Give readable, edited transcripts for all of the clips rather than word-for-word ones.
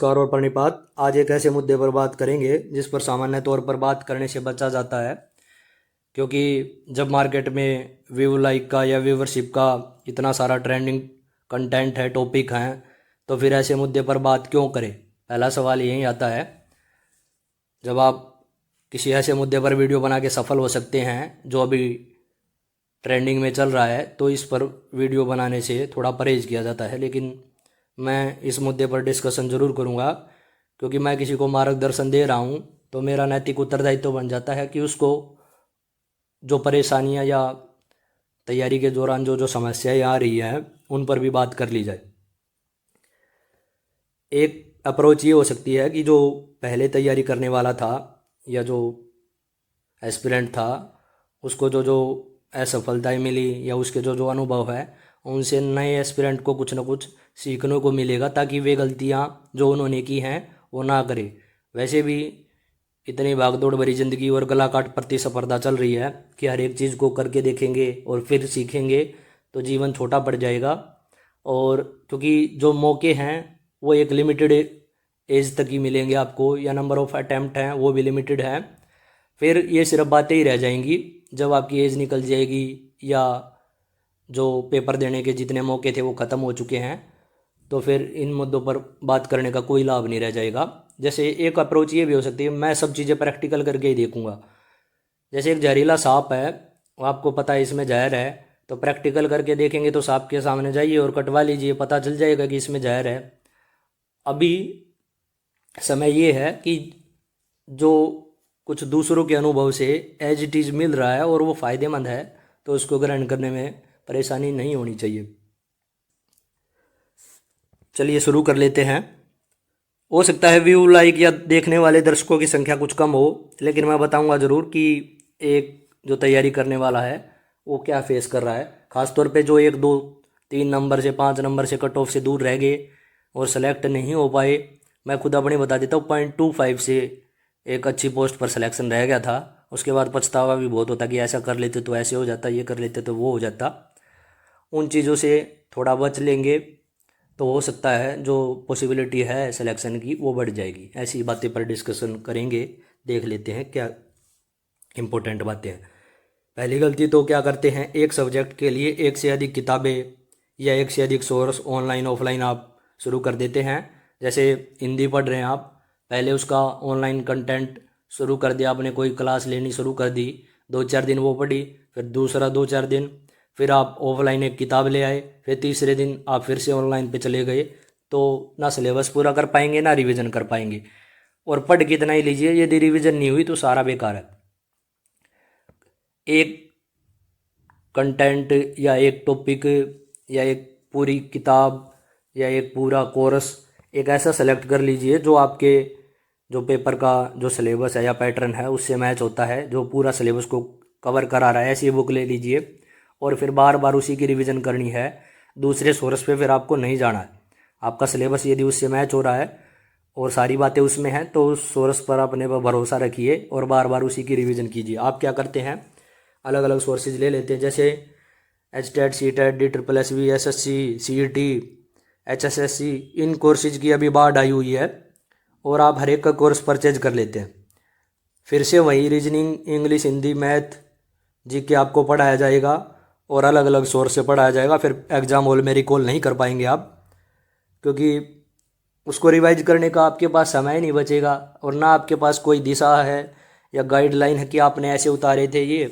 नमस्कार और प्रणिपात। आज एक ऐसे मुद्दे पर बात करेंगे जिस पर सामान्य तौर पर बात करने से बचा जाता है, क्योंकि जब मार्केट में व्यू लाइक का या व्यूवरशिप का इतना सारा ट्रेंडिंग कंटेंट है, टॉपिक हैं, तो फिर ऐसे मुद्दे पर बात क्यों करें। पहला सवाल यही आता है। जब आप किसी ऐसे मुद्दे पर वीडियो बना के सफल हो सकते हैं जो अभी ट्रेंडिंग में चल रहा है, तो इस पर वीडियो बनाने से थोड़ा परहेज किया जाता है। लेकिन मैं इस मुद्दे पर डिस्कशन ज़रूर करूँगा, क्योंकि मैं किसी को मार्गदर्शन दे रहा हूँ तो मेरा नैतिक उत्तरदायित्व तो बन जाता है कि उसको जो परेशानियाँ या तैयारी के दौरान जो जो समस्याएं आ रही हैं उन पर भी बात कर ली जाए। एक अप्रोच ये हो सकती है कि जो पहले तैयारी करने वाला था या जो एस्पिरेंट था, उसको जो जो असफलताएं मिली या उसके जो जो अनुभव है, उनसे नए एस्पिरेंट को कुछ ना कुछ सीखने को मिलेगा, ताकि वे गलतियां जो उन्होंने की हैं वो ना करे। वैसे भी इतनी भागदौड़ भरी ज़िंदगी और गला काट प्रतिस्पर्धा चल रही है कि हर एक चीज़ को करके देखेंगे और फिर सीखेंगे तो जीवन छोटा पड़ जाएगा। और क्योंकि जो मौके हैं वो एक लिमिटेड एज तक ही मिलेंगे आपको, या नंबर ऑफ अटैम्प्ट हैं वो भी लिमिटेड है। फिर ये सिर्फ बातें ही रह जाएंगी। जब आपकी एज निकल जाएगी या जो पेपर देने के जितने मौके थे वो ख़त्म हो चुके हैं, तो फिर इन मुद्दों पर बात करने का कोई लाभ नहीं रह जाएगा। जैसे एक अप्रोच ये भी हो सकती है, मैं सब चीज़ें प्रैक्टिकल करके ही देखूंगा। जैसे एक जहरीला सांप है, वो आपको पता है इसमें जहर है, तो प्रैक्टिकल करके देखेंगे तो सांप के सामने जाइए और कटवा लीजिए, पता चल जाएगा कि इसमें जहर है। अभी समय ये है कि जो कुछ दूसरों के अनुभव से एज इट इज़ मिल रहा है और वो फ़ायदेमंद है, तो उसको ग्रहण करने में परेशानी नहीं होनी चाहिए। चलिए शुरू कर लेते हैं। हो सकता है व्यू लाइक या देखने वाले दर्शकों की संख्या कुछ कम हो, लेकिन मैं बताऊंगा ज़रूर कि एक जो तैयारी करने वाला है वो क्या फेस कर रहा है। ख़ासतौर पे जो 1 2 3 नंबर से 5 नंबर से कट ऑफ से दूर रह गए और सेलेक्ट नहीं हो पाए। मैं खुद अपने बता देता हूँ, 0.25 से एक अच्छी पोस्ट पर सिलेक्शन रह गया था। उसके बाद पछतावा भी बहुत होता कि ऐसा कर लेते तो ऐसे हो जाता, ये कर लेते तो वो हो जाता। उन चीज़ों से थोड़ा बच लेंगे तो हो सकता है जो पॉसिबिलिटी है सिलेक्शन की वो बढ़ जाएगी। ऐसी बातें पर डिस्कशन करेंगे। देख लेते हैं क्या इम्पोर्टेंट बातें हैं। पहली गलती तो क्या करते हैं, एक सब्जेक्ट के लिए एक से अधिक किताबें या एक से अधिक सोर्स ऑनलाइन ऑफलाइन आप शुरू कर देते हैं। जैसे हिंदी पढ़ रहे हैं आप, पहले उसका ऑनलाइन कंटेंट शुरू कर दिया आपने, कोई क्लास लेनी शुरू कर दी, 2 4 दिन वो पढ़ी, फिर दूसरा 2 4 दिन, फिर आप ऑफलाइन एक किताब ले आए, फिर तीसरे दिन आप फिर से ऑनलाइन पे चले गए, तो ना सिलेबस पूरा कर पाएंगे ना रिवीजन कर पाएंगे। और पढ़ कितना ही लीजिए, यदि रिवीजन नहीं हुई तो सारा बेकार है। एक कंटेंट या एक टॉपिक या एक पूरी किताब या एक पूरा कोर्स एक ऐसा सेलेक्ट कर लीजिए जो आपके जो पेपर का जो सिलेबस है या पैटर्न है उससे मैच होता है, जो पूरा सिलेबस को कवर करा रहा है। ऐसी बुक ले लीजिए और फिर बार बार उसी की रिवीजन करनी है। दूसरे सोर्स पे फिर आपको नहीं जाना है। आपका सिलेबस यदि उससे मैच हो रहा है और सारी बातें उसमें हैं, तो उस सोर्स पर अपने पर भरोसा रखिए और बार बार उसी की रिवीजन कीजिए। आप क्या करते हैं, अलग अलग सोर्सेज ले लेते हैं। जैसे H TET, C TET, DSSB, SSC, CET, HSSC, इन कोर्सेज की अभी बाढ़ आई हुई है और आप हर एक का कोर्स परचेज कर लेते हैं। फिर से वही reasoning, English, Hindi, math, GK आपको पढ़ाया जाएगा और अलग अलग सोर्स से पढ़ाया जाएगा। फिर एग्ज़ाम हॉल में रिकॉल नहीं कर पाएंगे आप, क्योंकि उसको रिवाइज करने का आपके पास समय नहीं बचेगा और ना आपके पास कोई दिशा है या गाइडलाइन है कि आपने ऐसे उतारे थे ये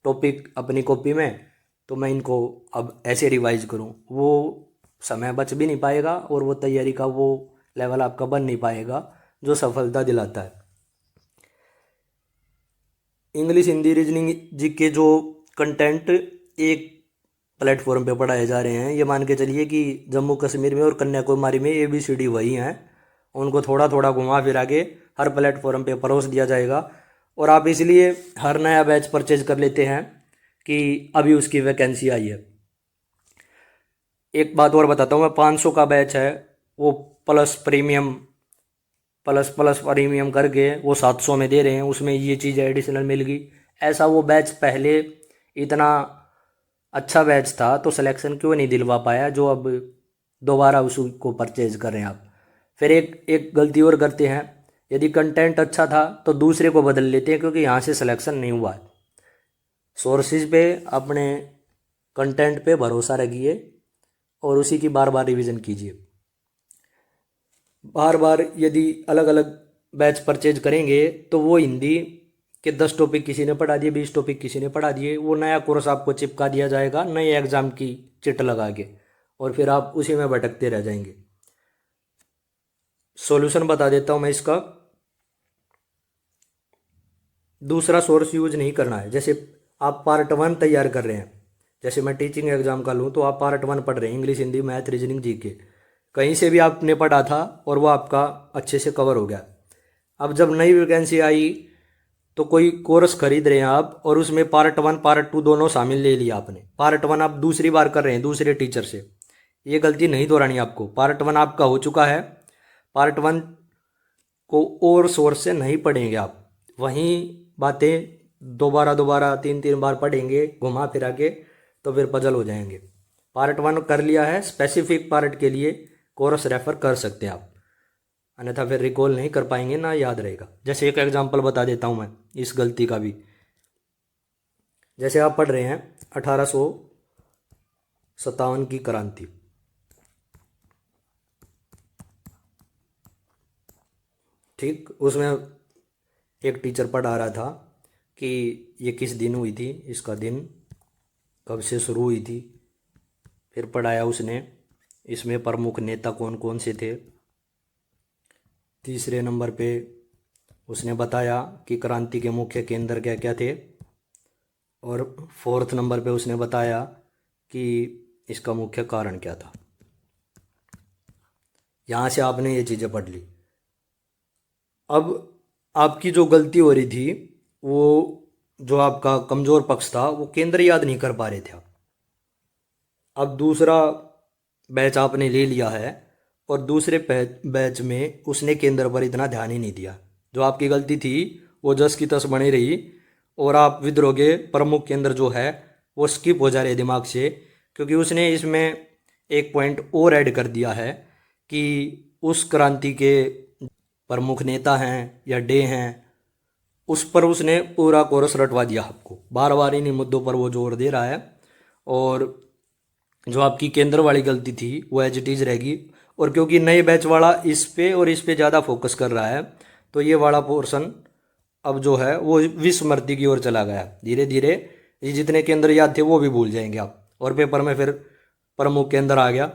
टॉपिक अपनी कॉपी में, तो मैं इनको अब ऐसे रिवाइज करूं। वो समय बच भी नहीं पाएगा और वो तैयारी का वो लेवल आपका बन नहीं पाएगा जो सफलता दिलाता है। इंग्लिश, हिंदी, रीजनिंग, जीके जो कंटेंट एक प्लेटफॉर्म पे पढ़ाए जा रहे हैं, ये मान के चलिए कि जम्मू कश्मीर में और कन्याकुमारी में ABCD वही हैं। उनको थोड़ा थोड़ा घुमा फिरा के हर प्लेटफॉर्म पे परोस दिया जाएगा और आप इसलिए हर नया बैच परचेज कर लेते हैं कि अभी उसकी वैकेंसी आई है। एक बात और बताता हूँ मैं, 500 का बैच है वो plus premium plus plus premium करके वो 700 में दे रहे हैं, उसमें ये चीज़ एडिशनल मिल गई। ऐसा वो बैच पहले इतना अच्छा बैच था तो सिलेक्शन क्यों नहीं दिलवा पाया, जो अब दोबारा उसको परचेज कर रहे हैं आप। फिर एक एक गलती और करते हैं, यदि कंटेंट अच्छा था तो दूसरे को बदल लेते हैं क्योंकि यहाँ से सिलेक्शन नहीं हुआ है। सोर्सेज पे अपने कंटेंट पे भरोसा रखिए और उसी की बार बार रिवीजन कीजिए। बार बार यदि अलग अलग बैच परचेज करेंगे तो वो हिंदी के 10 टॉपिक किसी ने पढ़ा दिए, 20 टॉपिक किसी ने पढ़ा दिए, वो नया कोर्स आपको चिपका दिया जाएगा नए एग्ज़ाम की चिट लगा के, और फिर आप उसी में भटकते रह जाएंगे। सॉल्यूशन बता देता हूँ मैं इसका। दूसरा सोर्स यूज नहीं करना है। जैसे आप पार्ट 1 तैयार कर रहे हैं, जैसे मैं टीचिंग एग्जाम का लूँ तो आप पार्ट 1 पढ़ रहे हैं, English, Hindi, math, reasoning, GK, कहीं से भी आपने पढ़ा था और वो आपका अच्छे से कवर हो गया। अब जब नई वैकेंसी आई तो कोई कोर्स खरीद रहे हैं आप और उसमें पार्ट 1 पार्ट 2 दोनों शामिल ले लिया आपने। पार्ट 1 आप दूसरी बार कर रहे हैं दूसरे टीचर से, ये गलती नहीं दोहरानी आपको। पार्ट 1 आपका हो चुका है, पार्ट 1 को और सोर्स से नहीं पढ़ेंगे आप, वहीं बातें दोबारा दोबारा 3 3 बार पढ़ेंगे घुमा फिरा के, तो फिर पजल हो जाएंगे। पार्ट 1 कर लिया है, स्पेसिफिक पार्ट के लिए कोर्स रेफर कर सकते हैं आप, अन्यथा फिर रिकॉल नहीं कर पाएंगे, ना याद रहेगा। जैसे एक एग्जांपल बता देता हूँ मैं इस गलती का भी। जैसे आप पढ़ रहे हैं 1857 की क्रांति, ठीक, उसमें एक टीचर पढ़ा रहा था कि ये किस दिन हुई थी, इसका दिन कब से शुरू हुई थी। फिर पढ़ाया उसने इसमें प्रमुख नेता कौन कौन से थे। तीसरे नंबर पे उसने बताया कि क्रांति के मुख्य केंद्र क्या क्या थे, और फोर्थ नंबर पे उसने बताया कि इसका मुख्य कारण क्या था। यहाँ से आपने ये चीज़ें पढ़ ली। अब आपकी जो गलती हो रही थी, वो जो आपका कमज़ोर पक्ष था, वो केंद्र याद नहीं कर पा रहे थे आप। अब दूसरा बैच आपने ले लिया है और दूसरे बैच में उसने केंद्र पर इतना ध्यान ही नहीं दिया। जो आपकी गलती थी वो जस की तस बनी रही और आप विद्रोह के प्रमुख केंद्र जो है वो स्किप हो जा रहे दिमाग से, क्योंकि उसने इसमें एक पॉइंट और ऐड कर दिया है कि उस क्रांति के प्रमुख नेता हैं या डे हैं, उस पर उसने पूरा कोर्स रटवा दिया आपको। बार बार इन्हीं मुद्दों पर वो जोर दे रहा है, और जो आपकी केंद्र वाली गलती थी वो एज इट इज़ रहेगी। और क्योंकि नए बैच वाला इस पे और इस पे ज़्यादा फोकस कर रहा है, तो ये वाला पोर्शन अब जो है वो विस्मृति की ओर चला गया। धीरे धीरे ये जितने केंद्र याद थे वो भी भूल जाएंगे आप, और पेपर में फिर प्रमुख केंद्र आ गया,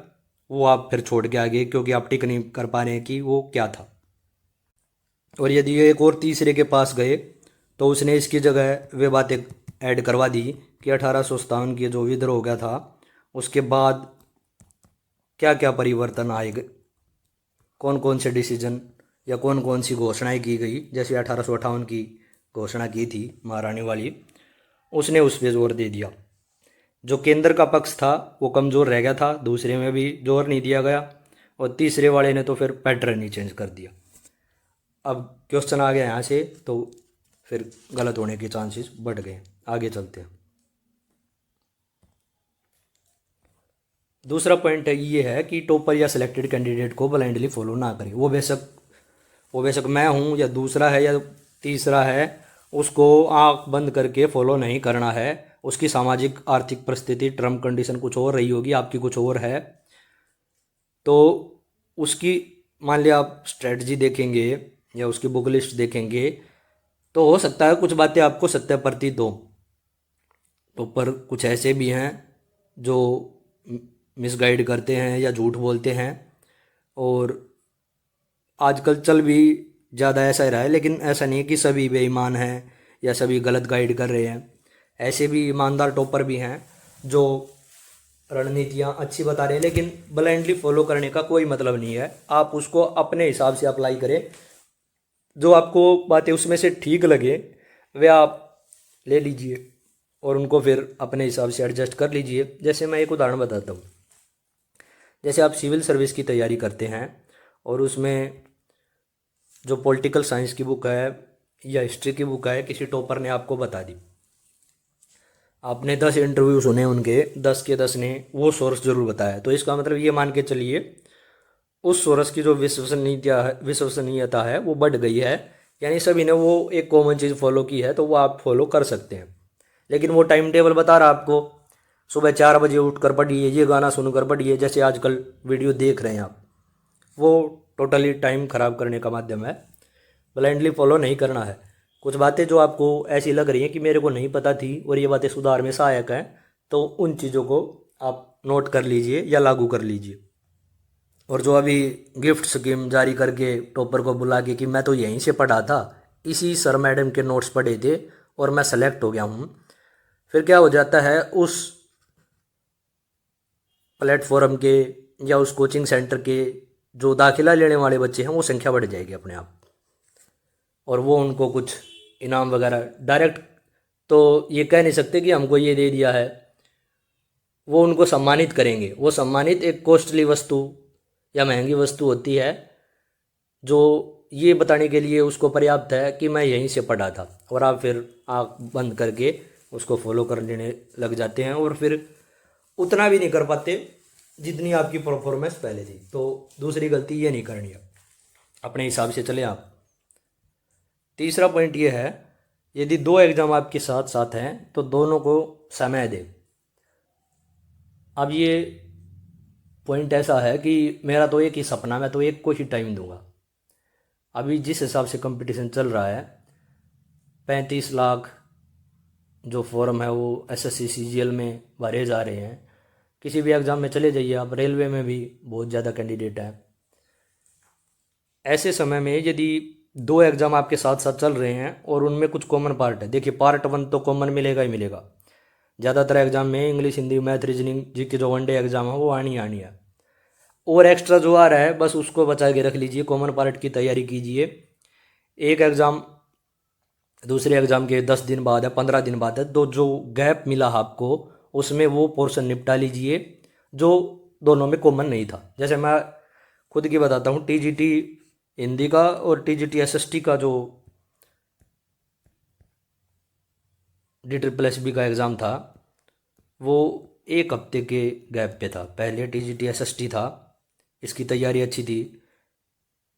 वो आप फिर छोड़ के आ गए क्योंकि आप टिक नहीं कर पा रहे हैं कि वो क्या था। और यदि ये एक और तीसरे के पास गए तो उसने इसकी जगह वे बातें ऐड करवा दी कि 1857 की जो विद्रोह हो गया था उसके बाद क्या क्या परिवर्तन आएगा, कौन कौन से डिसीजन या कौन कौन सी घोषणाएं की गई। जैसे 1858 की घोषणा की थी महारानी वाली, उसने उस पर जोर दे दिया। जो केंद्र का पक्ष था वो कमज़ोर रह गया था, दूसरे में भी जोर नहीं दिया गया, और तीसरे वाले ने तो फिर पैटर्न ही चेंज कर दिया। अब क्वेश्चन आ गया यहाँ से तो फिर गलत होने के चांसेस बढ़ गए। आगे चलते हैं। दूसरा पॉइंट ये है कि टॉपर या सिलेक्टेड कैंडिडेट को ब्लाइंडली फॉलो ना करें। वो बेशक मैं हूँ या दूसरा है या तीसरा है, उसको आंख बंद करके फॉलो नहीं करना है। उसकी सामाजिक आर्थिक परिस्थिति टर्म कंडीशन कुछ और रही होगी, आपकी कुछ और है, तो उसकी मान लिया आप स्ट्रेटजी देखेंगे या उसकी बुक लिस्ट देखेंगे तो हो सकता है कुछ बातें आपको सत्य प्रतीत हो, तो पर कुछ ऐसे भी हैं जो मिसगाइड करते हैं या झूठ बोलते हैं, और आजकल चल भी ज़्यादा ऐसा ही रहा है। लेकिन ऐसा नहीं है कि सभी बेईमान हैं या सभी गलत गाइड कर रहे हैं। ऐसे भी ईमानदार टॉपर भी हैं जो रणनीतियाँ अच्छी बता रहे हैं, लेकिन ब्लाइंडली फॉलो करने का कोई मतलब नहीं है। आप उसको अपने हिसाब से अप्लाई करें, जो आपको बातें उसमें से ठीक लगे वे आप ले लीजिए और उनको फिर अपने हिसाब से एडजस्ट कर लीजिए। जैसे मैं एक उदाहरण बताता हूँ। जैसे आप सिविल सर्विस की तैयारी करते हैं और उसमें जो पॉलिटिकल साइंस की बुक है या हिस्ट्री की बुक है किसी टॉपर ने आपको बता दी, आपने 10 इंटरव्यू सुने उनके, 10 के 10 ने वो सोर्स ज़रूर बताया, तो इसका मतलब ये मान के चलिए उस सोर्स की जो विश्वसनीयता है वो बढ़ गई है, यानी सभी ने वो एक कॉमन चीज़ फॉलो की है, तो वो आप फॉलो कर सकते हैं। लेकिन वो टाइम टेबल बता रहा आपको, सुबह 4 बजे उठ कर पढ़िए, ये गाना सुनकर पढ़िए, जैसे आजकल वीडियो देख रहे हैं आप, वो टोटली टाइम ख़राब करने का माध्यम है। ब्लाइंडली फॉलो नहीं करना है। कुछ बातें जो आपको ऐसी लग रही हैं कि मेरे को नहीं पता थी और ये बातें सुधार में सहायक हैं, तो उन चीज़ों को आप नोट कर लीजिए या लागू कर लीजिए। और जो अभी गिफ्ट स्कीम जारी करके टॉपर को बुला के कि मैं तो यहीं से पढ़ा था, इसी सर मैडम के नोट्स पढ़े थे और मैं सेलेक्ट हो गया हूँ, फिर क्या हो जाता है, उस प्लेटफॉर्म के या उस कोचिंग सेंटर के जो दाखिला लेने वाले बच्चे हैं वो संख्या बढ़ जाएगी अपने आप, और वो उनको कुछ इनाम वगैरह डायरेक्ट तो ये कह नहीं सकते कि हमको ये दे दिया है, वो उनको सम्मानित करेंगे। वो सम्मानित एक कॉस्टली वस्तु या महंगी वस्तु होती है जो ये बताने के लिए उसको पर्याप्त है कि मैं यहीं से पढ़ा था, और आप फिर आँख बंद करके उसको फॉलो कर लेने लग जाते हैं और फिर उतना भी नहीं कर पाते जितनी आपकी परफॉर्मेंस पहले थी। तो दूसरी गलती ये नहीं करनी है, अपने हिसाब से चले आप। तीसरा पॉइंट ये है, यदि 2 एग्ज़ाम आपके साथ साथ हैं तो दोनों को समय दें। अब ये पॉइंट ऐसा है कि मेरा तो एक ही सपना, मैं तो एक को ही टाइम दूंगा। अभी जिस हिसाब से कंपटीशन चल रहा है, 35 लाख जो फॉर्म है वो एसएससी सीजीएल में भरे जा रहे हैं। किसी भी एग्ज़ाम में चले जाइए आप, रेलवे में भी बहुत ज़्यादा कैंडिडेट हैं। ऐसे समय में यदि 2 एग्ज़ाम आपके साथ साथ चल रहे हैं और उनमें कुछ कॉमन पार्ट है, देखिए पार्ट 1 तो कॉमन मिलेगा ही मिलेगा। ज़्यादातर एग्ज़ाम में इंग्लिश, हिंदी, मैथ, रीजनिंग जी के जो वनडे एग्ज़ाम है वो आनी है, और एक्स्ट्रा जो आ रहा है बस उसको बचा के रख लीजिए, कॉमन पार्ट की तैयारी कीजिए। एक एग्ज़ाम दूसरे एग्ज़ाम के 10 दिन बाद है, 15 दिन बाद है, तो जो गैप मिला आपको उसमें वो पोर्शन निपटा लीजिए जो दोनों में कॉमन नहीं था। जैसे मैं खुद की बताता हूँ, टीजीटी हिंदी का और टीजीटी एसएसटी का जो DSSB का एग्ज़ाम था वो 1 हफ्ते के गैप पे था। पहले टीजीटी एसएसटी था, इसकी तैयारी अच्छी थी,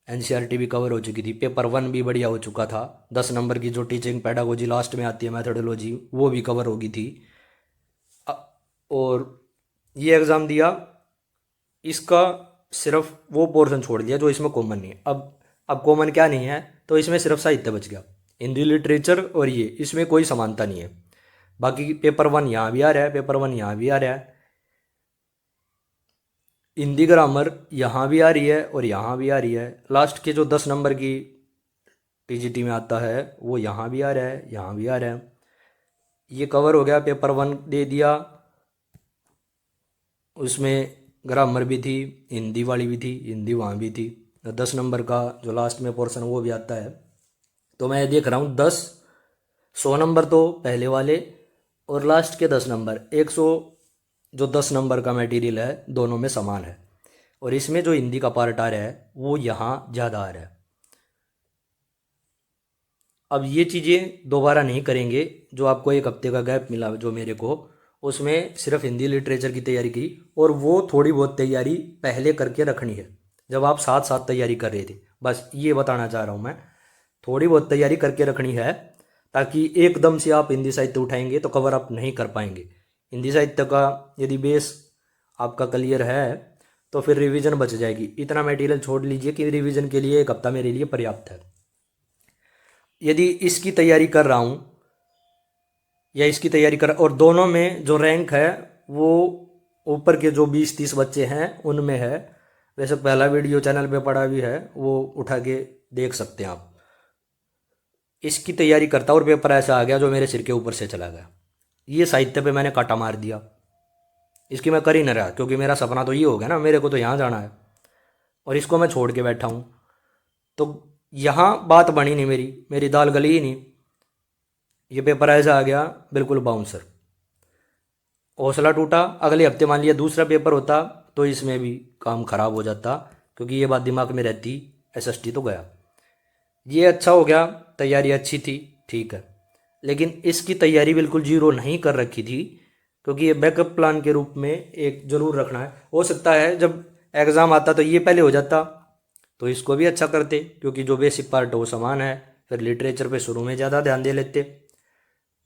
एनसीईआरटी भी कवर हो चुकी थी, पेपर 1 भी बढ़िया हो चुका था, 10 नंबर की जो टीचिंग पेडागोजी लास्ट में आती है, मैथडोलॉजी, वो भी कवर होगी थी। और ये एग्ज़ाम दिया, इसका सिर्फ वो पोर्शन छोड़ दिया जो इसमें कॉमन नहीं है। अब कॉमन क्या नहीं है, तो इसमें सिर्फ साहित्य बच गया, हिंदी लिटरेचर, और ये इसमें कोई समानता नहीं है। बाकी पेपर 1 यहाँ भी आ रहा है, पेपर 1 यहाँ भी आ रहा है, हिंदी ग्रामर यहाँ भी आ रही है और यहाँ भी आ रही है। लास्ट के जो 10 नंबर की टीजीटी में आता है वो यहाँ भी आ रहा है, यहाँ भी आ रहा है। ये कवर हो गया, पेपर 1 दे दिया, उसमें ग्रामर भी थी, हिंदी वाली भी थी, हिंदी वहाँ भी थी। 10 नंबर का जो लास्ट में पोर्शन वो भी आता है। तो मैं देख रहा हूँ 100 नंबर तो पहले वाले, और लास्ट के 10 नंबर, 100 जो 10 नंबर का मटेरियल है दोनों में समान है, और इसमें जो हिंदी का पार्ट आ रहा है वो यहाँ ज़्यादा आ रहा है। अब ये चीज़ें दोबारा नहीं करेंगे। जो आपको 1 हफ्ते का गैप मिला जो मेरे को, उसमें सिर्फ हिंदी लिटरेचर की तैयारी की, और वो थोड़ी बहुत तैयारी पहले करके रखनी है जब आप साथ साथ तैयारी कर रहे थे। बस ये बताना चाह रहा हूँ मैं, थोड़ी बहुत तैयारी करके रखनी है, ताकि एकदम से आप हिंदी साहित्य उठाएंगे तो कवर अप नहीं कर पाएंगे। हिंदी साहित्य का यदि बेस आपका क्लियर है तो फिर रिवीजन बच जाएगी। इतना मटेरियल छोड़ लीजिए कि रिवीजन के लिए 1 हफ्ता मेरे लिए पर्याप्त है। यदि इसकी तैयारी कर रहा हूँ या इसकी तैयारी कर, और दोनों में जो रैंक है वो ऊपर के जो 20-30 बच्चे हैं उनमें है। वैसे पहला वीडियो चैनल पे पड़ा भी है, वो उठा के देख सकते हैं आप। इसकी तैयारी करता और पेपर ऐसा आ गया जो मेरे सिर के ऊपर से चला गया। ये साहित्य पे मैंने काटा मार दिया, इसकी मैं कर ही नहीं रहा, क्योंकि मेरा सपना तो ये हो गया ना, मेरे को तो यहाँ जाना है, और इसको मैं छोड़ के बैठा हूँ। तो यहाँ बात बनी नहीं, मेरी दाल गली ही नहीं। ये पेपर ऐसा आ गया बिल्कुल बाउंसर, हौसला टूटा। अगले हफ्ते मान लिया दूसरा पेपर होता तो इसमें भी काम खराब हो जाता, क्योंकि ये बात दिमाग में रहती, एसएसटी तो गया। ये अच्छा हो गया, तैयारी अच्छी थी, ठीक है, लेकिन इसकी तैयारी बिल्कुल जीरो नहीं कर रखी थी, क्योंकि ये बैकअप प्लान के रूप में एक ज़रूर रखना है। हो सकता है जब एग्ज़ाम आता तो ये पहले हो जाता तो इसको भी अच्छा करते, क्योंकि जो बेसिक पार्ट है वो समान है। फिर लिटरेचर पे शुरू में ज़्यादा ध्यान दे लेते,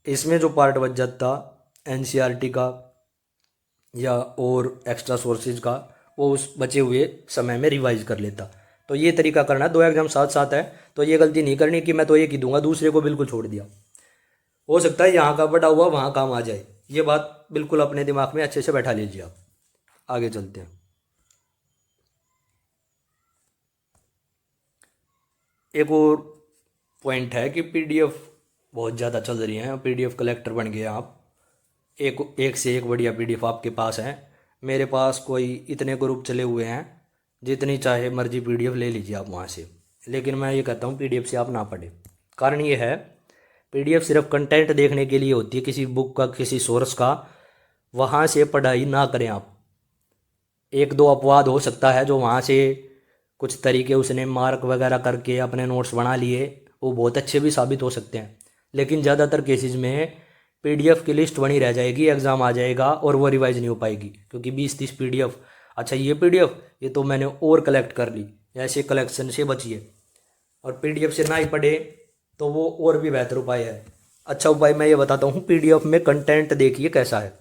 इसमें जो पार्ट बच जाता एनसीईआरटी का या और एक्स्ट्रा सोर्सेज का, वो उस बचे हुए समय में रिवाइज कर लेता। तो ये तरीका करना, दो एग्जाम साथ साथ है तो ये गलती नहीं करनी कि मैं तो एक ही दूंगा दूसरे को बिल्कुल छोड़ दिया। हो सकता है यहाँ का पढ़ा हुआ वहाँ काम आ जाए, ये बात बिल्कुल अपने दिमाग में अच्छे से बैठा लीजिए आप। आगे चलते हैं। एक और पॉइंट है कि पीडीएफ बहुत ज़्यादा चल रही हैं, पीडीएफ कलेक्टर बन गए आप। एक एक से एक बढ़िया पीडीएफ आपके पास है। मेरे पास कोई इतने ग्रुप चले हुए हैं, जितनी चाहे मर्जी पीडीएफ ले लीजिए आप वहाँ से। लेकिन मैं ये कहता हूँ पीडीएफ से आप ना पढ़ें। कारण ये है, पीडीएफ सिर्फ कंटेंट देखने के लिए होती है, किसी बुक का किसी सोर्स का। वहाँ से पढ़ाई ना करें आप। एक दो अपवाद हो सकता है जो वहाँ से कुछ तरीके उसने मार्क वगैरह करके अपने नोट्स बना लिए, वो बहुत अच्छे भी साबित हो सकते हैं। लेकिन ज़्यादातर केसेस में पीडीएफ की लिस्ट बनी रह जाएगी, एग्ज़ाम आ जाएगा और वो रिवाइज नहीं हो पाएगी, क्योंकि 20-30 पीडीएफ। अच्छा ये पीडीएफ ये तो मैंने और कलेक्ट कर ली, ऐसे कलेक्शन से बचिए। और पीडीएफ से ना ही पढ़े तो वो और भी बेहतर उपाय है। अच्छा उपाय मैं ये बताता हूँ, पीडीएफ में कंटेंट देखिए कैसा है,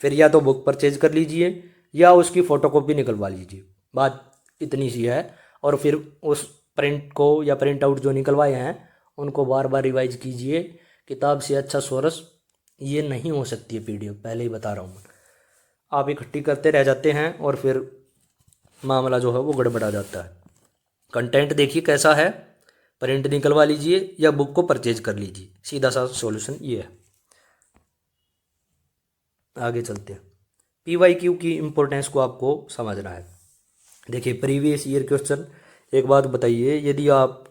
फिर या तो बुक परचेज कर लीजिए या उसकी फ़ोटोकॉपी निकलवा लीजिए, बात इतनी सी है। और फिर उस प्रिंट को या प्रिंट आउट जो निकलवाए हैं उनको बार बार रिवाइज कीजिए। किताब से अच्छा सोर्स ये नहीं हो सकती है पीडीएफ, पहले ही बता रहा हूँ मैं। आप इकट्ठी करते रह जाते हैं और फिर मामला जो है वो गड़बड़ा जाता है। कंटेंट देखिए कैसा है, प्रिंट निकलवा लीजिए या बुक को परचेज कर लीजिए, सीधा सा सॉल्यूशन ये है। आगे चलते हैं। पीवाईक्यू की इम्पोर्टेंस को आपको समझना है। देखिए प्रीवियस ईयर क्वेश्चन, एक बात बताइए, यदि आप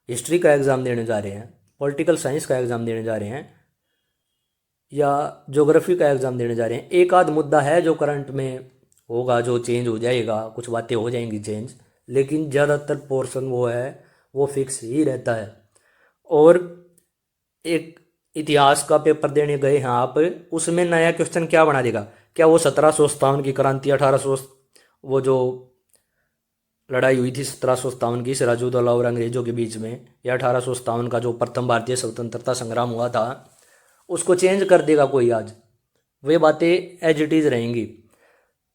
हिस्ट्री का एग्ज़ाम देने जा रहे हैं, पॉलिटिकल साइंस का एग्ज़ाम देने जा रहे हैं या ज्योग्राफी का एग्ज़ाम देने जा रहे हैं, एक आध मुद्दा है जो करंट में होगा, जो चेंज हो जाएगा, कुछ बातें हो जाएंगी चेंज, लेकिन ज़्यादातर पोर्शन वो है वो फिक्स ही रहता है। और एक इतिहास का पेपर देने गए हैं आप, उसमें नया क्वेश्चन क्या बना देगा? क्या वो 1757 की क्रांति, 1800 वो जो लड़ाई हुई थी 1757 की सिराजुद्दौला और अंग्रेजों के बीच में, या 1857 का जो प्रथम भारतीय स्वतंत्रता संग्राम हुआ था, उसको चेंज कर देगा कोई आज? वे बातें एज इट इज़ रहेंगी।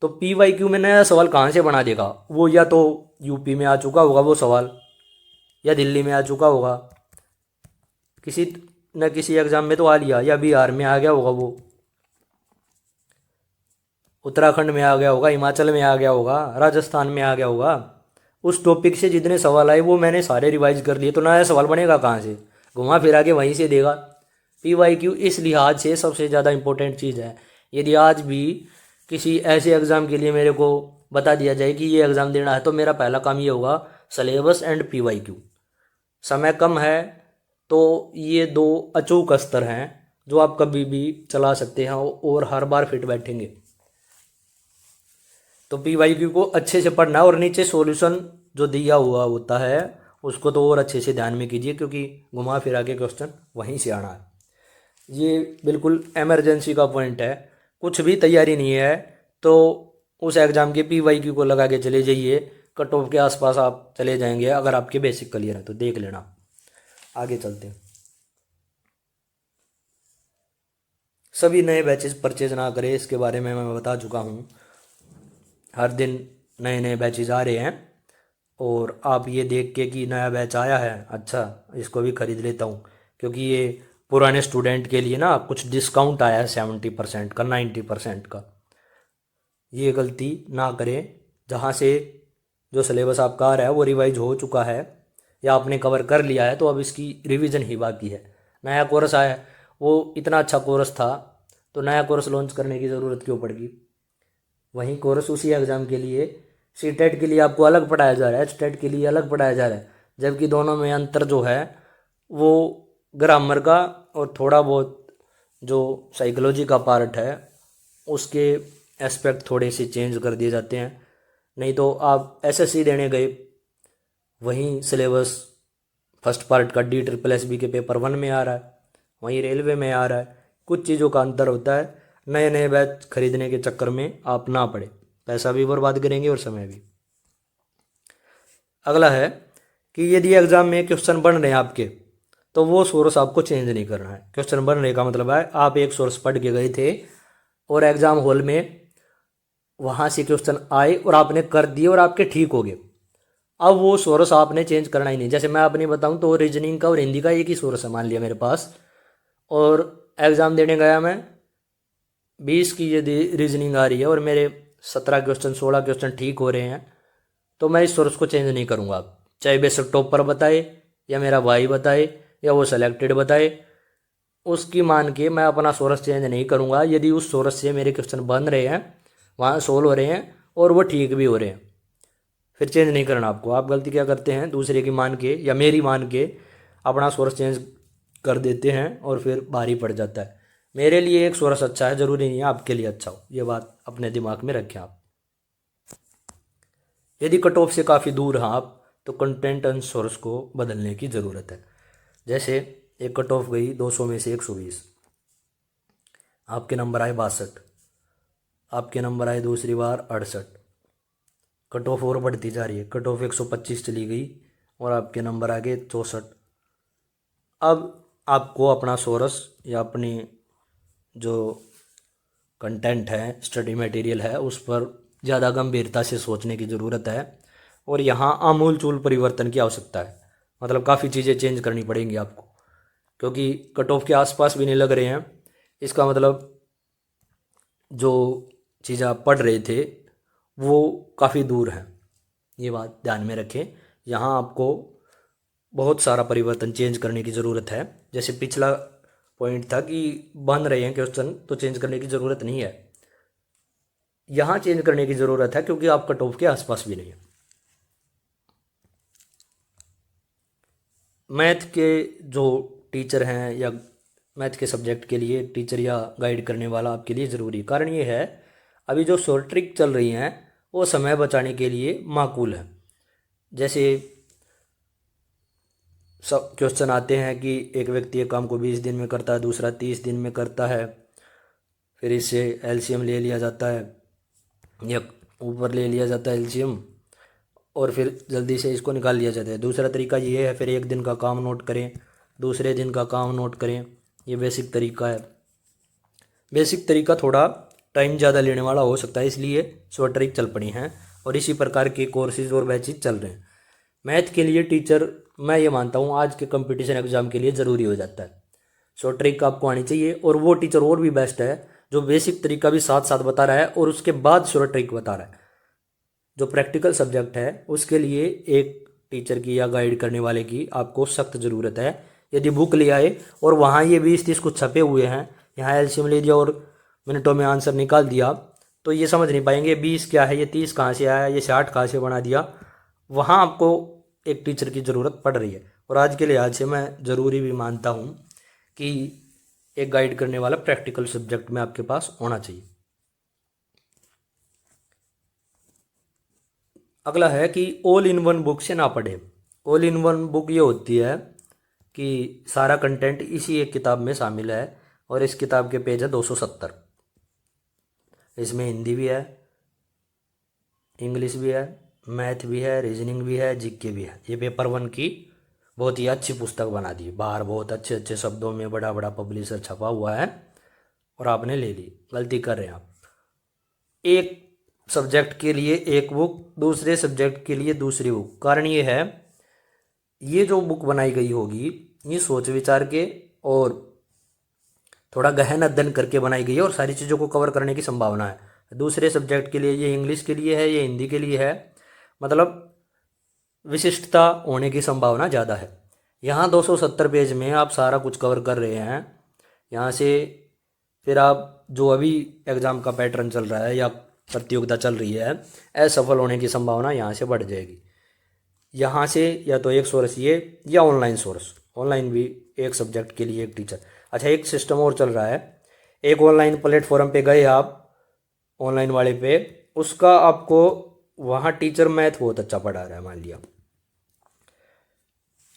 तो पीवाईक्यू में नया सवाल कहाँ से बना देगा? वो या तो यूपी में आ चुका होगा वो सवाल, या दिल्ली में आ चुका होगा, किसी न किसी एग्ज़ाम में तो आ लिया, या बिहार में आ गया होगा, वो उत्तराखंड में आ गया होगा, हिमाचल में आ गया होगा, राजस्थान में आ गया होगा। उस टॉपिक से जितने सवाल आए वो मैंने सारे रिवाइज कर लिए, तो नया सवाल बनेगा कहाँ से? घुमा फिरा के वहीं से देगा। पीवाईक्यू इस लिहाज से सबसे ज़्यादा इम्पोर्टेंट चीज़ है। यदि आज भी किसी ऐसे एग्ज़ाम के लिए मेरे को बता दिया जाए कि ये एग्ज़ाम देना है, तो मेरा पहला काम ये होगा, सिलेबस एंड पीवाईक्यू। समय कम है तो ये दो अचूक अस्तर हैं जो आप कभी भी चला सकते हैं और हर बार फिट बैठेंगे। तो पीवाईक्यू को अच्छे से पढ़ना, और नीचे सॉल्यूशन जो दिया हुआ होता है उसको तो और अच्छे से ध्यान में कीजिए, क्योंकि घुमा फिरा के क्वेश्चन वहीं से आना है। ये बिल्कुल इमरजेंसी का पॉइंट है। कुछ भी तैयारी नहीं है तो उस एग्ज़ाम के पीवाईक्यू को लगा के चले जाइए, कट ऑफ के आसपास आप चले जाएंगे। अगर आपके बेसिक क्लियर है तो देख लेना। आगे चलते हैं। सभी नए बैचेस परचेज ना करें, इसके बारे में मैं बता चुका हूँ। हर दिन नए नए बैचेज आ रहे हैं और आप ये देख के कि नया बैच आया है, अच्छा इसको भी ख़रीद लेता हूँ, क्योंकि ये पुराने स्टूडेंट के लिए ना कुछ डिस्काउंट आया है 70% का, 90% का। ये गलती ना करें। जहाँ से जो सिलेबस आपका आ रहा है वो रिवाइज हो चुका है या आपने कवर कर लिया है, तो अब इसकी रिवीजन ही बाकी है। नया कोर्स आया है, वो इतना अच्छा कोर्स था तो नया कोर्स लॉन्च करने की ज़रूरत क्यों पड़गी? वहीं कोर्स उसी एग्ज़ाम के लिए, सीटेट के लिए आपको अलग पढ़ाया जा रहा है, एचटेट के लिए अलग पढ़ाया जा रहा है, जबकि दोनों में अंतर जो है वो ग्रामर का और थोड़ा बहुत जो साइकोलॉजी का पार्ट है उसके एस्पेक्ट थोड़े से चेंज कर दिए जाते हैं। नहीं तो आप एसएससी देने गए, वहीं सिलेबस फर्स्ट पार्ट का DSSB के पेपर 1 में आ रहा है, वहीं रेलवे में आ रहा है। कुछ चीज़ों का अंतर होता है। नए नए बैच खरीदने के चक्कर में आप ना पड़े, पैसा भी बर्बाद करेंगे और समय भी। अगला है कि यदि एग्ज़ाम में क्वेश्चन बन रहे हैं आपके, तो वो सोर्स आपको चेंज नहीं करना है। क्वेश्चन बनने का मतलब है आप एक सोर्स पढ़ के गए थे और एग्ज़ाम हॉल में वहाँ से क्वेश्चन आए और आपने कर दिए और आपके ठीक हो गए। अब वो सोर्स आपने चेंज करना ही नहीं। जैसे मैं अपनी बताऊँ तो रीजनिंग का और हिंदी का एक ही सोर्स है मान लिया मेरे पास, और एग्ज़ाम देने गया मैं, 20 की यदि रीजनिंग आ रही है और मेरे 17 क्वेश्चन 16 क्वेश्चन ठीक हो रहे हैं, तो मैं इस सोर्स को चेंज नहीं करूँगा। चाहे बेशक टॉपर बताए या मेरा भाई बताए या वो सेलेक्टेड बताए, उसकी मान के मैं अपना सोर्स चेंज नहीं करूँगा। यदि उस सोर्स से मेरे क्वेश्चन बन रहे हैं, वहाँ सोल्व हो रहे हैं और वो ठीक भी हो रहे हैं, फिर चेंज नहीं करना आपको। आप गलती क्या करते हैं, दूसरे की मान के या मेरी मान के अपना सोर्स चेंज कर देते हैं और फिर भारी पड़ जाता है। मेरे लिए एक सोर्स अच्छा है, ज़रूरी नहीं है आपके लिए अच्छा हो, ये बात अपने दिमाग में रखें आप। यदि कट ऑफ से काफ़ी दूर हैं आप, तो कंटेंट एंड सोर्स को बदलने की ज़रूरत है। जैसे एक कट ऑफ गई 200 में से 120, आपके नंबर आए 62, आपके नंबर आए दूसरी बार 68, कट ऑफ और बढ़ती जा रही है, कट ऑफ 125 चली गई और आपके नंबर आ गए 64। अब आपको अपना सोर्स या अपनी जो कंटेंट है, स्टडी मटेरियल है, उस पर ज़्यादा गंभीरता से सोचने की ज़रूरत है और यहाँ आमूलचूल परिवर्तन की आवश्यकता है। मतलब काफ़ी चीज़ें चेंज करनी पड़ेंगी आपको, क्योंकि कट ऑफ के आसपास भी नहीं लग रहे हैं। इसका मतलब जो चीज़ें आप पढ़ रहे थे वो काफ़ी दूर हैं, ये बात ध्यान में रखें। यहाँ आपको बहुत सारा परिवर्तन चेंज करने की ज़रूरत है। जैसे पिछला पॉइंट था कि बन रहे हैं क्वेश्चन तो चेंज करने की ज़रूरत नहीं है, यहाँ चेंज करने की ज़रूरत है क्योंकि आप कट ऑफ के आसपास भी नहीं है। मैथ के जो टीचर हैं या मैथ के सब्जेक्ट के लिए टीचर या गाइड करने वाला आपके लिए ज़रूरी, कारण ये है अभी जो शॉर्ट ट्रिक चल रही हैं वो समय बचाने के लिए माकूल है। जैसे सब क्वेश्चन आते हैं कि एक व्यक्ति एक काम को 20 दिन में करता है, दूसरा 30 दिन में करता है, फिर इससे एलसीएम ले लिया जाता है या ऊपर ले लिया जाता है एलसीएम और फिर जल्दी से इसको निकाल लिया जाता है। दूसरा तरीका ये है फिर एक दिन का काम नोट करें, दूसरे दिन का काम नोट करें, ये बेसिक तरीका है। बेसिक तरीका थोड़ा टाइम ज़्यादा लेने वाला हो सकता है, इसलिए शॉर्ट ट्रिक चल पड़ी हैं और इसी प्रकार के कोर्सेज और बैचेज चल रहे हैं। मैथ के लिए टीचर मैं ये मानता हूँ आज के कंपटीशन एग्ज़ाम के लिए ज़रूरी हो जाता है। शॉर्ट ट्रिक आपको आनी चाहिए और वो टीचर और भी बेस्ट है जो बेसिक तरीका भी साथ साथ बता रहा है और उसके बाद शॉर्ट ट्रिक बता रहा है। जो प्रैक्टिकल सब्जेक्ट है उसके लिए एक टीचर की या गाइड करने वाले की आपको सख्त ज़रूरत है। यदि बुक ले आए और वहाँ ये 20-30 कुछ छपे हुए हैं, यहाँ एलसीएम ले दिया और मिनटों में आंसर निकाल दिया, तो ये समझ नहीं पाएंगे 20 क्या है, ये 30 कहाँ से आया, ये 60 कहाँ से बना दिया। वहाँ आपको एक टीचर की ज़रूरत पड़ रही है और आज के लिहाज से मैं ज़रूरी भी मानता हूँ कि एक गाइड करने वाला प्रैक्टिकल सब्जेक्ट में आपके पास होना चाहिए। अगला है कि ऑल इन वन बुक से ना पढ़े। ऑल इन वन बुक ये होती है कि सारा कंटेंट इसी एक किताब में शामिल है और इस किताब के पेज है 270। इसमें हिंदी भी है, इंग्लिश भी है, मैथ भी है, रीजनिंग भी है, जीके भी है। ये पेपर 1 की बहुत ही अच्छी पुस्तक बना दी, बाहर बहुत अच्छे अच्छे शब्दों में बड़ा बड़ा पब्लिशर छपा हुआ है और आपने ले ली। गलती कर रहे हैं आप। एक सब्जेक्ट के लिए एक बुक, दूसरे सब्जेक्ट के लिए दूसरी बुक। कारण ये है ये जो बुक बनाई गई होगी ये सोच विचार के और थोड़ा गहन अध्ययन करके बनाई गई है और सारी चीज़ों को कवर करने की संभावना है। दूसरे सब्जेक्ट के लिए ये इंग्लिश के लिए है, ये हिंदी के लिए है, मतलब विशिष्टता होने की संभावना ज़्यादा है। यहाँ 270 पेज में आप सारा कुछ कवर कर रहे हैं। यहाँ से फिर आप जो अभी एग्ज़ाम का पैटर्न चल रहा है या प्रतियोगिता चल रही है, असफल होने की संभावना यहाँ से बढ़ जाएगी। यहाँ से या तो एक सोर्स ये या ऑनलाइन सोर्स, ऑनलाइन भी एक सब्जेक्ट के लिए एक टीचर। अच्छा, एक सिस्टम और चल रहा है। एक ऑनलाइन प्लेटफॉर्म पे गए आप, ऑनलाइन वाले पे, उसका आपको वहाँ टीचर मैथ बहुत अच्छा पढ़ा रहा है। मान लिया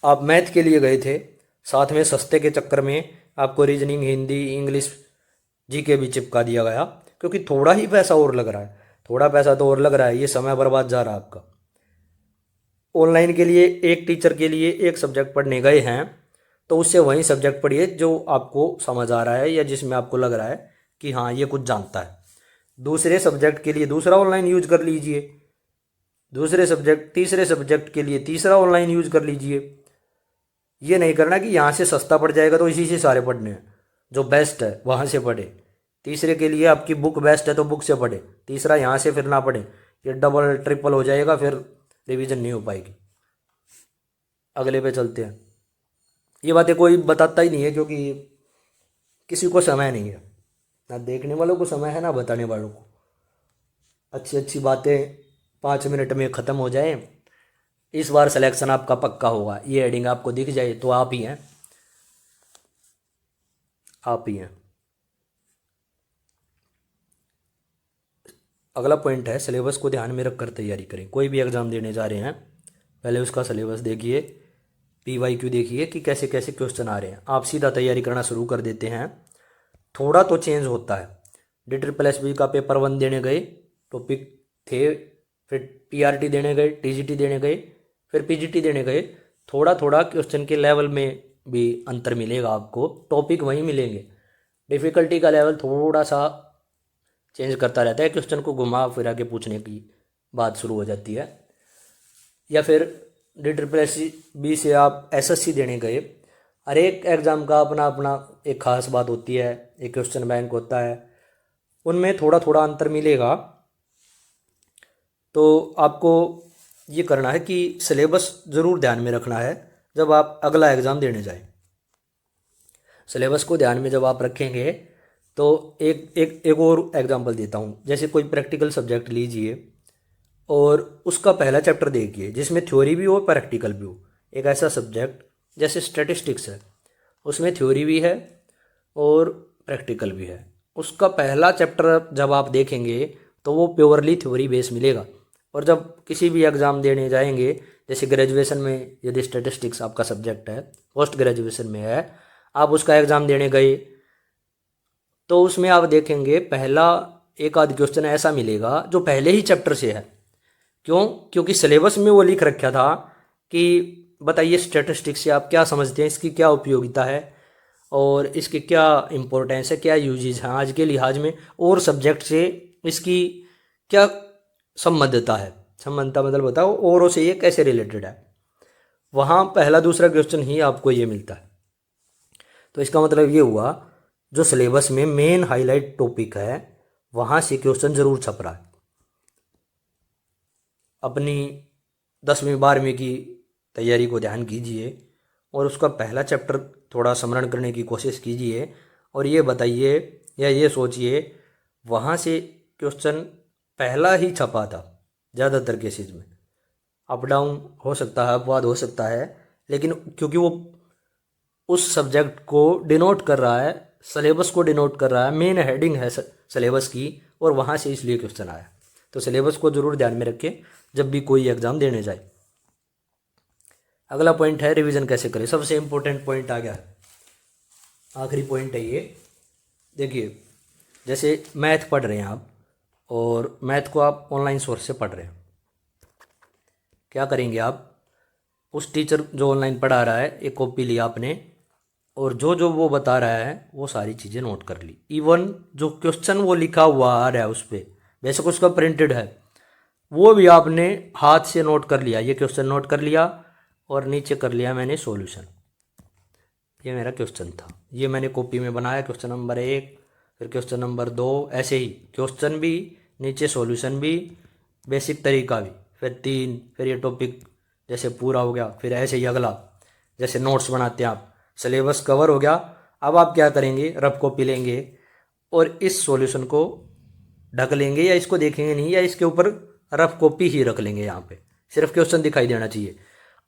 आप मैथ के लिए गए थे, साथ में सस्ते के चक्कर में आपको रीजनिंग, हिंदी, इंग्लिश, जीके भी चिपका दिया गया क्योंकि थोड़ा ही पैसा और लग रहा है। थोड़ा पैसा तो और लग रहा है, ये समय बर्बाद जा रहा है आपका। ऑनलाइन के लिए एक टीचर के लिए एक सब्जेक्ट पढ़ने गए हैं तो उससे वही सब्जेक्ट पढ़िए जो आपको समझ आ रहा है या जिसमें आपको लग रहा है कि हाँ ये कुछ जानता है। दूसरे सब्जेक्ट के लिए दूसरा ऑनलाइन यूज कर लीजिए, तीसरे सब्जेक्ट के लिए तीसरा ऑनलाइन यूज कर लीजिए। ये नहीं करना कि यहाँ से सस्ता पड़ जाएगा तो इसी से सारे पढ़ने हैं, जो बेस्ट है वहाँ से पढ़े। तीसरे के लिए आपकी बुक बेस्ट है तो बुक से पढ़े, तीसरा यहाँ से फिर ना पढ़े, ये डबल ट्रिपल हो जाएगा, फिर रिवीजन नहीं हो पाएगी। अगले पे चलते हैं। ये बातें कोई बताता ही नहीं है क्योंकि किसी को समय नहीं है, ना देखने वालों को समय है ना बताने वालों को। अच्छी अच्छी बातें 5 मिनट में ख़त्म हो जाए। इस बार सिलेक्शन आपका पक्का होगा, ये हेडिंग आपको दिख जाए तो आप ही हैं, आप ही हैं। अगला पॉइंट है सिलेबस को ध्यान में रखकर तैयारी करें। कोई भी एग्ज़ाम देने जा रहे हैं पहले उसका सिलेबस देखिए, PYQ देखिए कि कैसे कैसे क्वेश्चन आ रहे हैं। आप सीधा तैयारी करना शुरू कर देते हैं, थोड़ा तो चेंज होता है। DSSB का पेपर 1 देने गए, टॉपिक थे, फिर TRT देने गए, TGT देने गए, फिर PGT देने गए। थोड़ा थोड़ा क्वेश्चन के लेवल में भी अंतर मिलेगा आपको, टॉपिक वहीं मिलेंगे, डिफ़िकल्टी का लेवल थोड़ा सा चेंज करता रहता है। क्वेश्चन को घुमा फिरा के पूछने की बात शुरू हो जाती है। या फिर DSSB से आप SSC देने गए, हर एक एग्ज़ाम का अपना अपना एक ख़ास बात होती है, एक क्वेश्चन बैंक होता है, उनमें थोड़ा थोड़ा अंतर मिलेगा। तो आपको ये करना है कि सिलेबस ज़रूर ध्यान में रखना है जब आप अगला एग्ज़ाम देने जाएं। सिलेबस को ध्यान में जब आप रखेंगे तो एक और एग्जांपल देता हूँ। जैसे कोई प्रैक्टिकल सब्जेक्ट लीजिए और उसका पहला चैप्टर देखिए जिसमें थ्योरी भी हो प्रैक्टिकल भी हो। एक ऐसा सब्जेक्ट जैसे स्टैटिस्टिक्स है, उसमें थ्योरी भी है और प्रैक्टिकल भी है। उसका पहला चैप्टर जब आप देखेंगे तो वो प्योरली थ्योरी बेस मिलेगा। और जब किसी भी एग्ज़ाम देने जाएंगे, जैसे ग्रेजुएशन में यदि स्टैटिस्टिक्स आपका सब्जेक्ट है, पोस्ट ग्रेजुएशन में है, आप उसका एग्ज़ाम देने गए तो उसमें आप देखेंगे पहला एक आध क्वेश्चन ऐसा मिलेगा जो पहले ही चैप्टर से है। क्यों? क्योंकि सिलेबस में वो लिख रखा था कि बताइए स्टैटिस्टिक्स से आप क्या समझते हैं, इसकी क्या उपयोगिता है और इसकी क्या इम्पोर्टेंस है, क्या यूजेज हैं आज के लिहाज में, और सब्जेक्ट से इसकी क्या संबद्धता है। संबद्धता मतलब बताओ औरों से ये कैसे रिलेटेड है। वहाँ पहला दूसरा क्वेश्चन ही आपको ये मिलता है। तो इसका मतलब ये हुआ जो सिलेबस में मेन हाईलाइट टॉपिक है वहाँ से क्वेश्चन ज़रूर छप रहा है। अपनी 10वीं 12वीं की तैयारी को ध्यान कीजिए और उसका पहला चैप्टर थोड़ा स्मरण करने की कोशिश कीजिए और ये बताइए या ये सोचिए वहाँ से क्वेश्चन पहला ही छपा था। ज़्यादातर केसेज में अप डाउन हो सकता है, अपवाद हो सकता है, लेकिन क्योंकि वो उस सब्जेक्ट को डिनोट कर रहा है, सिलेबस को डिनोट कर रहा है, मेन हेडिंग है सिलेबस की, और वहाँ से इसलिए क्वेश्चन आया। तो सिलेबस को ज़रूर ध्यान में रखें जब भी कोई एग्ज़ाम देने जाए। अगला पॉइंट है रिवीजन कैसे करें। सबसे इम्पोर्टेंट पॉइंट आ गया है, आखिरी पॉइंट है ये। देखिए जैसे मैथ पढ़ रहे हैं आप और मैथ को आप ऑनलाइन सोर्स से पढ़ रहे हैं, क्या करेंगे आप, उस टीचर जो ऑनलाइन पढ़ा रहा है एक कॉपी लिया आपने और जो जो वो बता रहा है वो सारी चीज़ें नोट कर ली। इवन जो क्वेश्चन वो लिखा हुआ आ रहा है उस पर, बेशक उसका प्रिंटेड है, वो भी आपने हाथ से नोट कर लिया। ये क्वेश्चन नोट कर लिया और नीचे कर लिया मैंने सॉल्यूशन। ये मेरा क्वेश्चन था, ये मैंने कॉपी में बनाया, क्वेश्चन नंबर 1, फिर क्वेश्चन नंबर 2, ऐसे ही क्वेश्चन भी, नीचे सॉल्यूशन भी, बेसिक तरीका भी, फिर 3, फिर ये टॉपिक जैसे पूरा हो गया, फिर ऐसे ही अगला जैसे नोट्स बनाते हैं आप, सिलेबस कवर हो गया। अब आप क्या करेंगे, रफ कॉपी लेंगे और इस सॉल्यूशन को ढक लेंगे या इसको देखेंगे नहीं, या इसके ऊपर रफ कॉपी ही रख लेंगे, यहाँ पे सिर्फ क्वेश्चन दिखाई देना चाहिए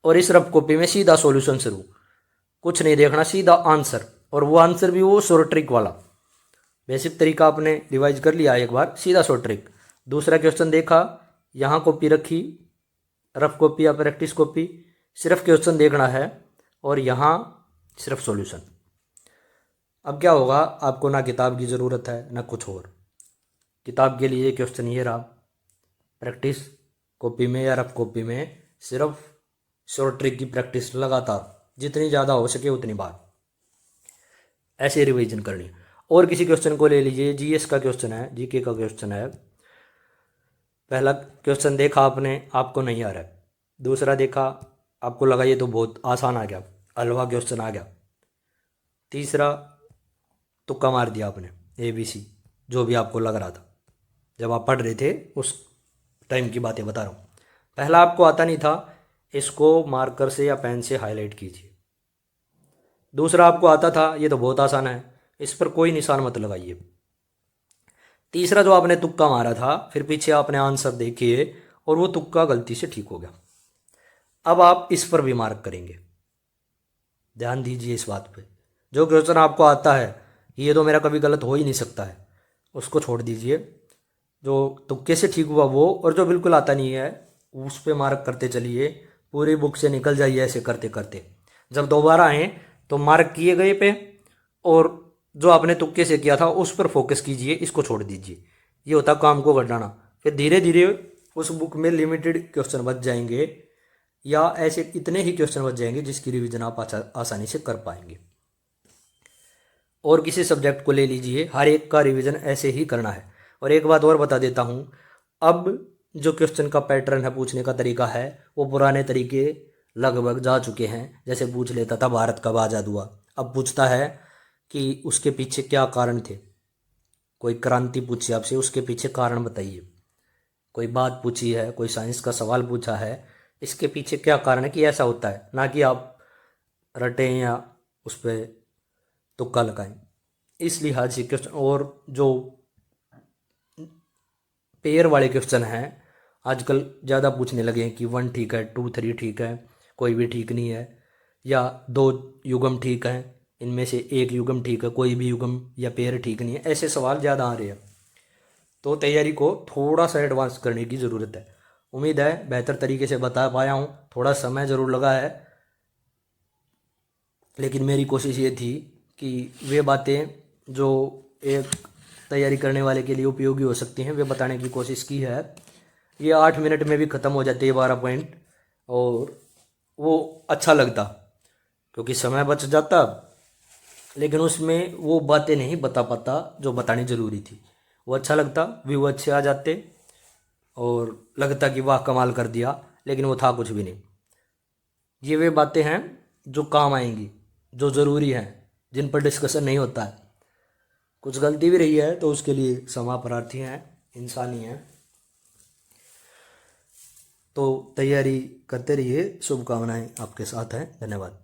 और इस रफ कॉपी में सीधा सॉल्यूशन शुरू, कुछ नहीं देखना, सीधा आंसर, और वो आंसर भी वो शॉर्ट ट्रिक वाला। बेसिक तरीका आपने रिवाइज कर लिया एक बार, सीधा शॉर्ट ट्रिक। दूसरा क्वेश्चन देखा, यहाँ कॉपी रखी, रफ कॉपी या प्रैक्टिस कॉपी, सिर्फ क्वेश्चन देखना है और यहाँ सिर्फ सॉल्यूशन। अब क्या होगा, आपको ना किताब की ज़रूरत है ना कुछ और। किताब के लिए क्वेश्चन ये रहा, प्रैक्टिस कॉपी में या रफ कॉपी में सिर्फ शॉर्ट ट्रिक की प्रैक्टिस लगातार जितनी ज़्यादा हो सके उतनी बार ऐसे रिवीजन करनी। और किसी क्वेश्चन को ले लीजिए, जीएस का क्वेश्चन है, जीके का क्वेश्चन है। पहला क्वेश्चन देखा आपने, आपको नहीं आ रहा है। दूसरा देखा, आपको लगा ये तो बहुत आसान आ गया, हलवा क्वेश्चन आ गया। तीसरा तुक्का मार दिया आपने, ABC, जो भी आपको लग रहा था जब आप पढ़ रहे थे उस टाइम की बातें बता रहा हूँ। पहला आपको आता नहीं था, इसको मार्कर से या पेन से हाईलाइट कीजिए। दूसरा आपको आता था, ये तो बहुत आसान है, इस पर कोई निशान मत लगाइए। तीसरा जो आपने तुक्का मारा था, फिर पीछे आपने आंसर देखिए और वो तुक्का गलती से ठीक हो गया। अब आप इस पर भी मार्क करेंगे, ध्यान दीजिए इस बात पे। जो क्वेश्चन आपको आता है ये तो मेरा कभी गलत हो ही नहीं सकता है, उसको छोड़ दीजिए। जो तुक्के से ठीक हुआ वो, और जो बिल्कुल आता नहीं है उस पे मार्क करते चलिए। पूरी बुक से निकल जाइए ऐसे करते करते। जब दोबारा आए तो मार्क किए गए पे और जो आपने तुक्के से किया था उस पर फोकस कीजिए, इसको छोड़ दीजिए। ये होता काम को घटाना। फिर धीरे धीरे उस बुक में लिमिटेड क्वेश्चन बच जाएंगे, या ऐसे इतने ही क्वेश्चन बच जाएंगे जिसकी रिवीजन आप आसानी से कर पाएंगे। और किसी सब्जेक्ट को ले लीजिए, हर एक का रिवीजन ऐसे ही करना है। और एक बात और बता देता हूँ, अब जो क्वेश्चन का पैटर्न है, पूछने का तरीका है, वो पुराने तरीके लगभग जा चुके हैं। जैसे पूछ लेता था भारत कब आज़ाद हुआ, अब पूछता है कि उसके पीछे क्या कारण थे। कोई क्रांति पूछी आपसे, उसके पीछे कारण बताइए। कोई बात पूछी है, कोई साइंस का सवाल पूछा है, इसके पीछे क्या कारण है कि ऐसा होता है, ना कि आप रटें या उस पर तुक्का लगाएं। इस लिहाज से क्वेश्चन, और जो पेयर वाले क्वेश्चन हैं आजकल ज़्यादा पूछने लगे हैं कि 1 ठीक है, 2 3 ठीक है, कोई भी ठीक नहीं है, या 2 युग्म ठीक है, इनमें से एक युग्म ठीक है, कोई भी युग्म या पेयर ठीक नहीं है, ऐसे सवाल ज़्यादा आ रहे हैं। तो तैयारी को थोड़ा सा एडवांस करने की ज़रूरत है। उम्मीद है बेहतर तरीके से बता पाया हूँ। थोड़ा समय ज़रूर लगा है, लेकिन मेरी कोशिश ये थी कि वे बातें जो एक तैयारी करने वाले के लिए उपयोगी हो सकती हैं वे बताने की कोशिश की है। ये 8 मिनट में भी ख़त्म हो जाते हैं 12 पॉइंट, और वो अच्छा लगता क्योंकि समय बच जाता, लेकिन उसमें वो बातें नहीं बता पाता जो बतानी ज़रूरी थी। वो अच्छा लगता, व्यू अच्छे आ जाते और लगता कि वाह कमाल कर दिया, लेकिन वो था कुछ भी नहीं। ये वे बातें हैं जो काम आएंगी, जो ज़रूरी हैं, जिन पर डिस्कशन नहीं होता है। कुछ गलती भी रही है तो उसके लिए क्षमा प्रार्थी हैं, इंसानी हैं। तो तैयारी करते रहिए, शुभकामनाएं आपके साथ हैं। धन्यवाद।